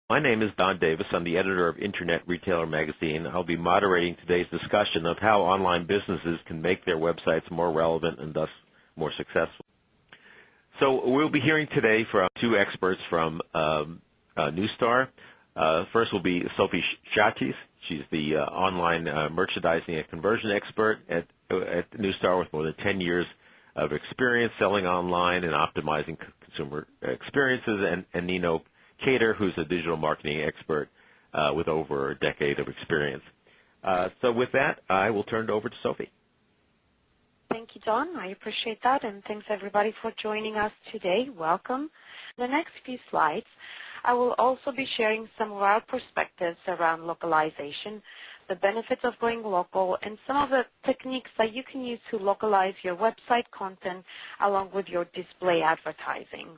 My name is Don Davis. I'm the editor of Internet Retailer Magazine. I'll be moderating today's discussion of how online businesses can make their websites more relevant and thus more successful. So we'll be hearing today from two experts from Neustar. First will be Sophie Schatzis. She's the online merchandising and conversion expert at Neustar with more than 10 years of experience selling online and optimizing consumer experiences, and Nino Cater, who's a digital marketing expert with over a decade of experience. So with that, I will turn it over to Sophie. Thank you, Don. I appreciate that, and thanks everybody for joining us today. Welcome. In the next few slides, I will also be sharing some of our perspectives around localization, the benefits of going local, and some of the techniques that you can use to localize your website content along with your display advertising.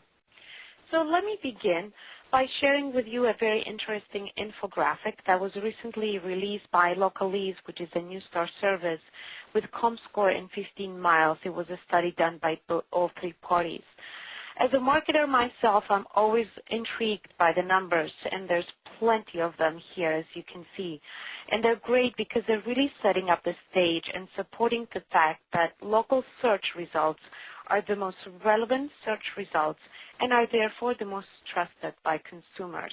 So let me begin by sharing with you a very interesting infographic that was recently released by Localizing, which is a Neustar service, with ComScore in 15 miles. It was a study done by all three parties. As a marketer myself, I'm always intrigued by the numbers, and there's plenty of them here, as you can see. And they're great because they're really setting up the stage and supporting the fact that local search results are the most relevant search results and are therefore the most trusted by consumers.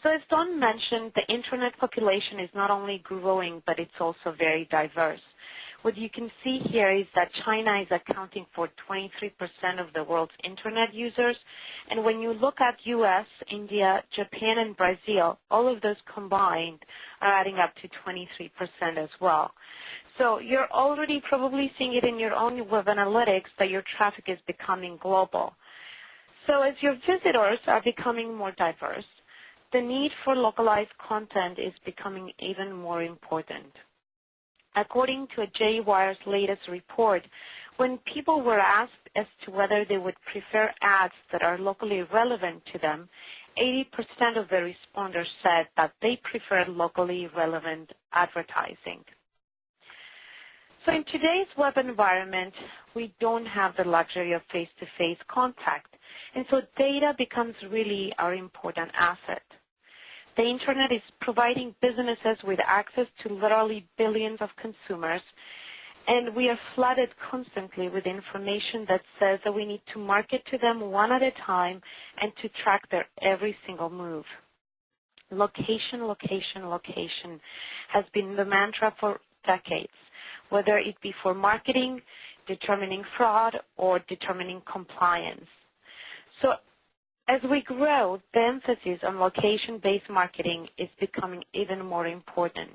So as Don mentioned, the internet population is not only growing, but it's also very diverse. What you can see here is that China is accounting for 23% of the world's internet users, and when you look at US, India, Japan, and Brazil, all of those combined are adding up to 23% as well. So you're already probably seeing it in your own web analytics that your traffic is becoming global. So as your visitors are becoming more diverse, the need for localized content is becoming even more important. According to a J-Wire's latest report, when people were asked as to whether they would prefer ads that are locally relevant to them, 80% of the responders said that they prefer locally relevant advertising. So in today's web environment, we don't have the luxury of face-to-face contact, and so data becomes really our important asset. The internet is providing businesses with access to literally billions of consumers, and we are flooded constantly with information that says that we need to market to them one at a time and to track their every single move. Location, location, location has been the mantra for decades, whether it be for marketing, determining fraud, or determining compliance. So as we grow, the emphasis on location-based marketing is becoming even more important.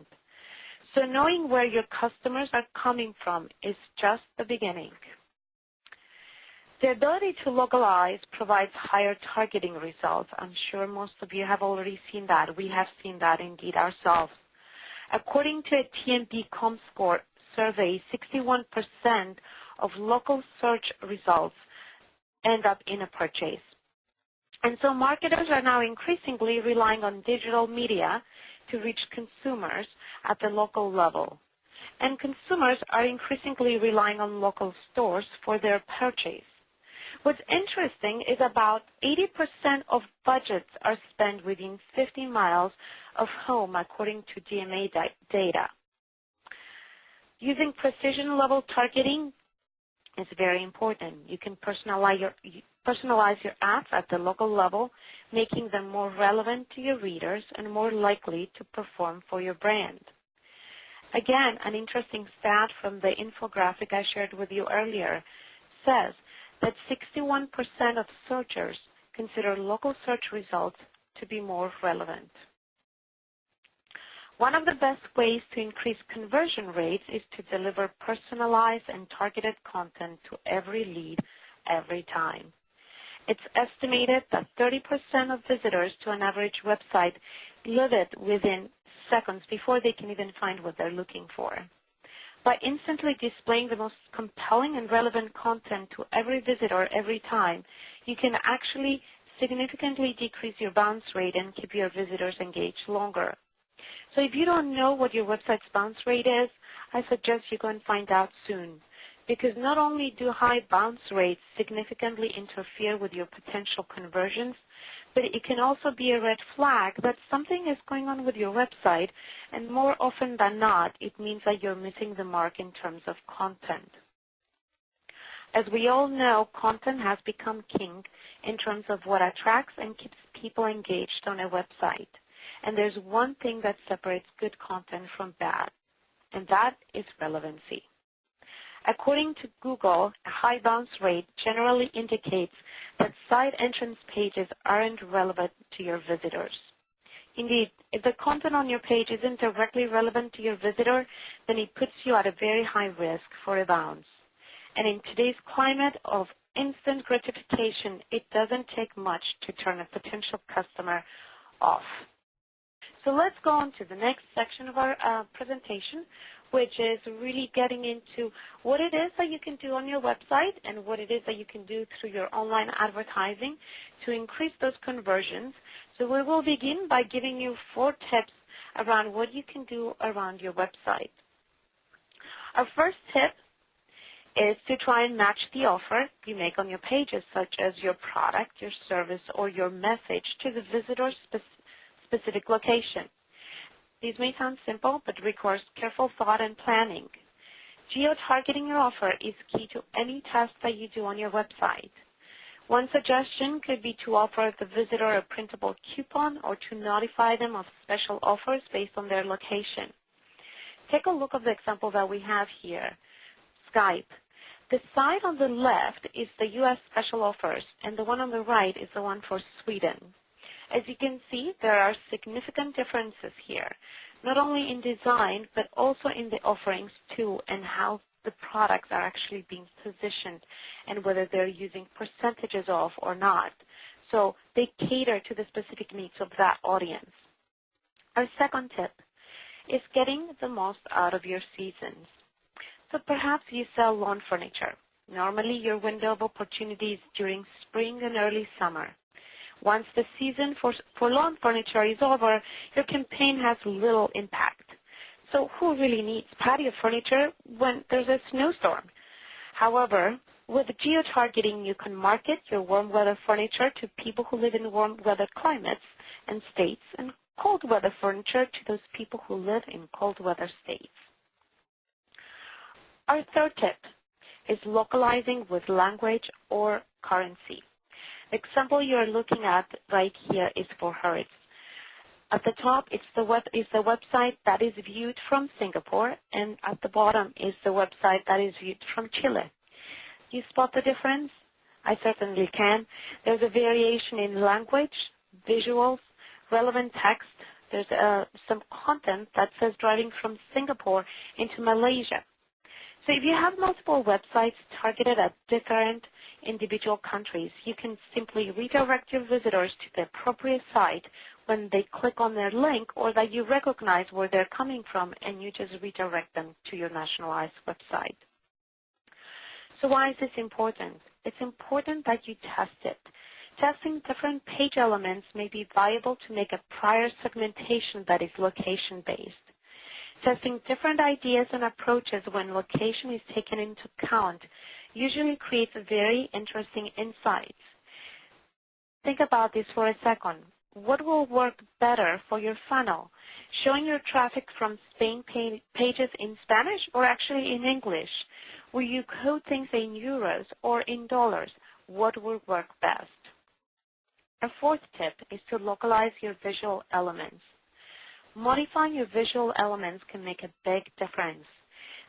So knowing where your customers are coming from is just the beginning. The ability to localize provides higher targeting results. I'm sure most of you have already seen that. We have seen that indeed ourselves. According to a TMB ComScore survey, 61% of local search results end up in a purchase. And so marketers are now increasingly relying on digital media to reach consumers at the local level. And consumers are increasingly relying on local stores for their purchase. What's interesting is about 80% of budgets are spent within 50 miles of home, according to DMA data. Using precision-level targeting is very important. You can personalize your ads at the local level, making them more relevant to your readers and more likely to perform for your brand. Again, an interesting stat from the infographic I shared with you earlier says that 61% of searchers consider local search results to be more relevant. One of the best ways to increase conversion rates is to deliver personalized and targeted content to every lead every time. It's estimated that 30% of visitors to an average website leave it within seconds before they can even find what they're looking for. By instantly displaying the most compelling and relevant content to every visitor every time, you can actually significantly decrease your bounce rate and keep your visitors engaged longer. So if you don't know what your website's bounce rate is, I suggest you go and find out soon, because not only do high bounce rates significantly interfere with your potential conversions, but it can also be a red flag that something is going on with your website, and more often than not, it means that you're missing the mark in terms of content. As we all know, content has become king in terms of what attracts and keeps people engaged on a website. And there's one thing that separates good content from bad, and that is relevancy. According to Google, a high bounce rate generally indicates that site entrance pages aren't relevant to your visitors. Indeed, if the content on your page isn't directly relevant to your visitor, then it puts you at a very high risk for a bounce. And in today's climate of instant gratification, it doesn't take much to turn a potential customer off. So let's go on to the next section of our presentation, which is really getting into what it is that you can do on your website and what it is that you can do through your online advertising to increase those conversions. So we will begin by giving you 4 tips around what you can do around your website. Our first tip is to try and match the offer you make on your pages, such as your product, your service, or your message to the visitor's specific location. These may sound simple, but requires careful thought and planning. Geo-targeting your offer is key to any task that you do on your website. One suggestion could be to offer the visitor a printable coupon or to notify them of special offers based on their location. Take a look at the example that we have here, Skype. The side on the left is the U.S. special offers, and the one on the right is the one for Sweden. As you can see, there are significant differences here, not only in design, but also in the offerings too, and how the products are actually being positioned and whether they're using percentages off or not. So they cater to the specific needs of that audience. Our second tip is getting the most out of your seasons. So perhaps you sell lawn furniture. Normally your window of opportunity is during spring and early summer. Once the season for lawn furniture is over, your campaign has little impact. So who really needs patio furniture when there's a snowstorm? However, with geo-targeting, you can market your warm weather furniture to people who live in warm weather climates and states, and cold weather furniture to those people who live in cold weather states. Our third tip is localizing with language or currency. The example you're looking at right here is for Hertz. At the top is the website that is viewed from Singapore, and at the bottom is the website that is viewed from Chile. You spot the difference? I certainly can. There's a variation in language, visuals, relevant text. There's some content that says driving from Singapore into Malaysia. So if you have multiple websites targeted at different individual countries, you can simply redirect your visitors to the appropriate site when they click on their link, or that you recognize where they're coming from and you just redirect them to your nationalized website. So why is this important? It's important that you test it. Testing different page elements may be viable to make a prior segmentation that is location-based. Testing different ideas and approaches when location is taken into account usually creates very interesting insights. Think about this for a second. What will work better for your funnel? Showing your traffic from Spain pages in Spanish or actually in English? Will you code things in euros or in dollars? What will work best? A fourth tip is to localize your visual elements. Modifying your visual elements can make a big difference.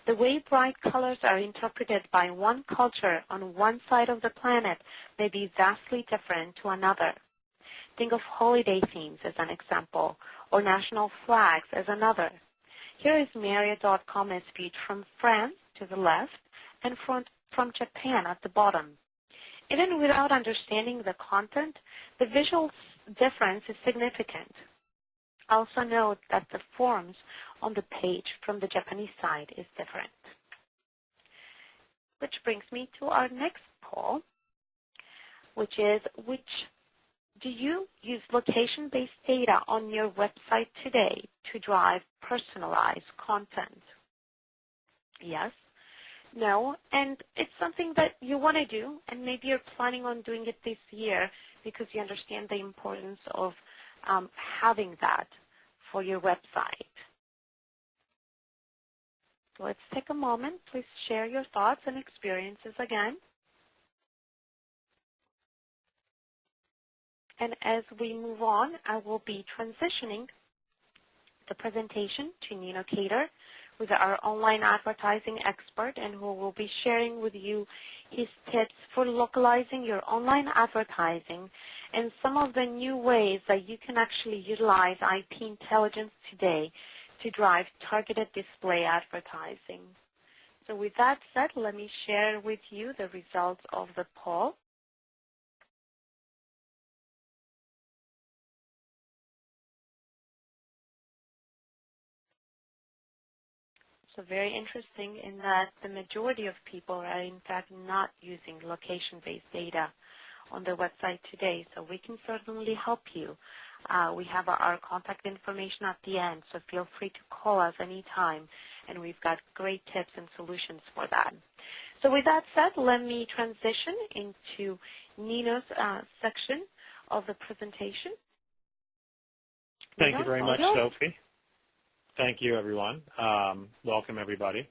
The way bright colors are interpreted by one culture on one side of the planet may be vastly different to another. Think of holiday themes as an example, or national flags as another. Here is Marriott.com as viewed from France to the left and from Japan at the bottom. Even without understanding the content, the visual difference is significant. Also note that the forms on the page from the Japanese side is different. Which brings me to our next poll, which is, do you use location-based data on your website today to drive personalized content? Yes. know, and it's something that you want to do, and maybe you're planning on doing it this year because you understand the importance of having that for your website. So let's take a moment. Please share your thoughts and experiences again. And as we move on, I will be transitioning the presentation to Nino Cater, who's our online advertising expert and who will be sharing with you his tips for localizing your online advertising and some of the new ways that you can actually utilize IP intelligence today to drive targeted display advertising. So with that said, let me share with you the results of the poll. So very interesting in that the majority of people are in fact not using location-based data on their website today, so we can certainly help you. We have our contact information at the end, so feel free to call us anytime, and we've got great tips and solutions for that. So with that said, let me transition into Nino's section of the presentation. Thank you very much, Sophie. Thank you, everyone. Welcome, everybody.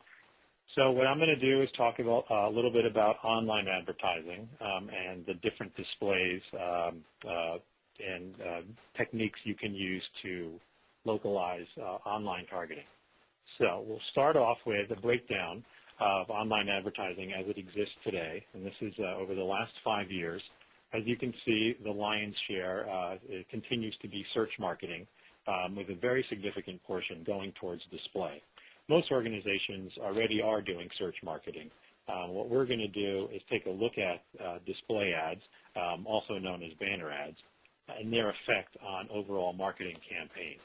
So what I'm going to do is talk about a little bit about online advertising and the different displays and techniques you can use to localize online targeting. So we'll start off with a breakdown of online advertising as it exists today, and this is over the last 5 years. As you can see, the lion's share it continues to be search marketing, with a very significant portion going towards display. Most organizations already are doing search marketing. What we're going to do is take a look at display ads, also known as banner ads, and their effect on overall marketing campaigns.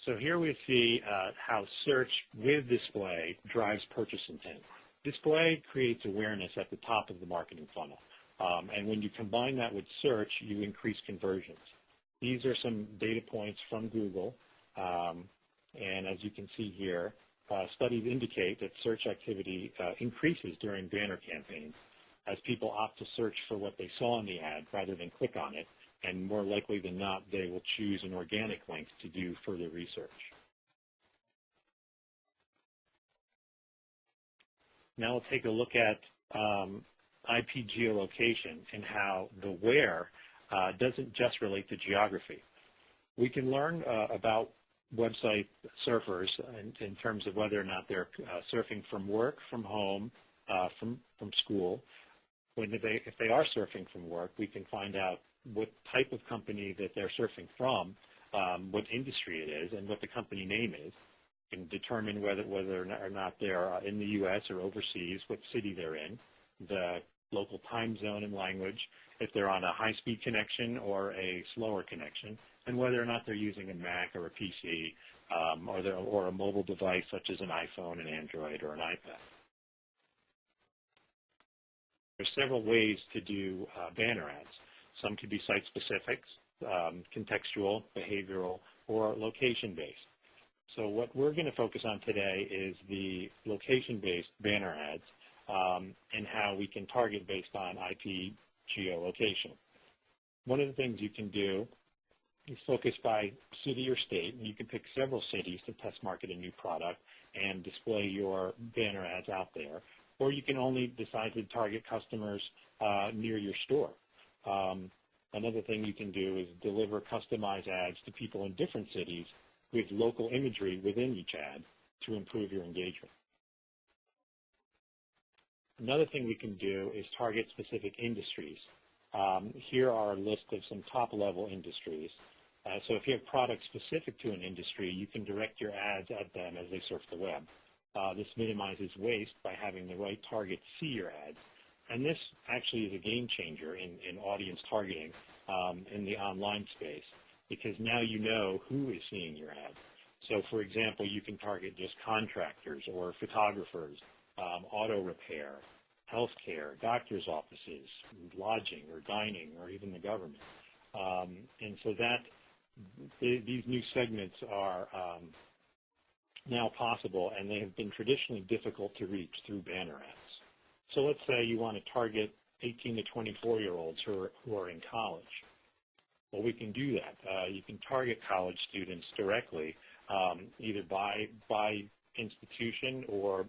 So here we see how search with display drives purchase intent. Display creates awareness at the top of the marketing funnel, and when you combine that with search, you increase conversions. These are some data points from Google, and as you can see here, studies indicate that search activity increases during banner campaigns as people opt to search for what they saw in the ad rather than click on it, and more likely than not, they will choose an organic link to do further research. Now we'll take a look at IP geolocation and how the where doesn't just relate to geography. We can learn about website surfers in terms of whether or not they're surfing from work, from home, from school. If they are surfing from work, we can find out what type of company that they're surfing from, what industry it is, and what the company name is. You can determine whether or not they're in the U.S. or overseas, what city they're in, the local time zone and language, if they're on a high-speed connection or a slower connection, and whether or not they're using a Mac or a PC or a mobile device such as an iPhone, an Android, or an iPad. There's several ways to do banner ads. Some could be site-specific, contextual, behavioral, or location-based. So what we're going to focus on today is the location-based banner ads and how we can target based on IP geolocation. One of the things you can do is focus by city or state, and you can pick several cities to test market a new product and display your banner ads out there. Or you can only decide to target customers near your store. Another thing you can do is deliver customized ads to people in different cities with local imagery within each ad to improve your engagement. Another thing we can do is target specific industries. Here are a list of some top-level industries. So if you have products specific to an industry, you can direct your ads at them as they surf the web. This minimizes waste by having the right target see your ads. And this actually is a game changer in audience targeting in the online space, because now you know who is seeing your ads. So for example, you can target just contractors or photographers, auto repair, healthcare, doctor's offices, lodging or dining, or even the government. And so that these new segments are now possible, and they have been traditionally difficult to reach through banner ads. So let's say you want to target 18 to 24-year-olds who are in college. Well, we can do that. You can target college students directly, either by institution or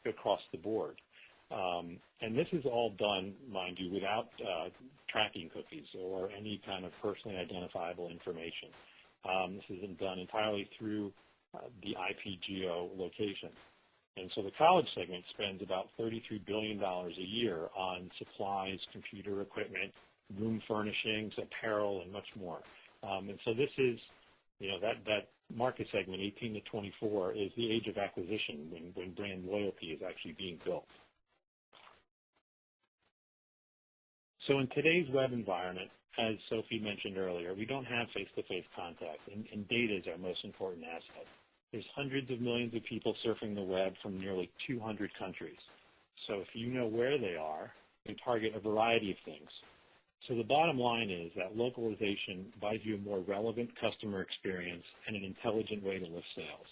across the board. And this is all done, mind you, without tracking cookies or any kind of personally identifiable information. This has been done entirely through the IP geolocation. And so the college segment spends about $33 billion a year on supplies, computer equipment, room furnishings, apparel, and much more. And so this is, that market segment, 18 to 24, is the age of acquisition when brand loyalty is actually being built. So in today's web environment, as Sophie mentioned earlier, we don't have face-to-face contact, and data is our most important asset. There's hundreds of millions of people surfing the web from nearly 200 countries. So if you know where they are, you can target a variety of things. So the bottom line is that localization provides you a more relevant customer experience and an intelligent way to lift sales.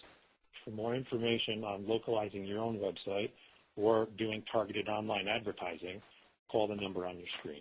For more information on localizing your own website or doing targeted online advertising, call the number on your screen.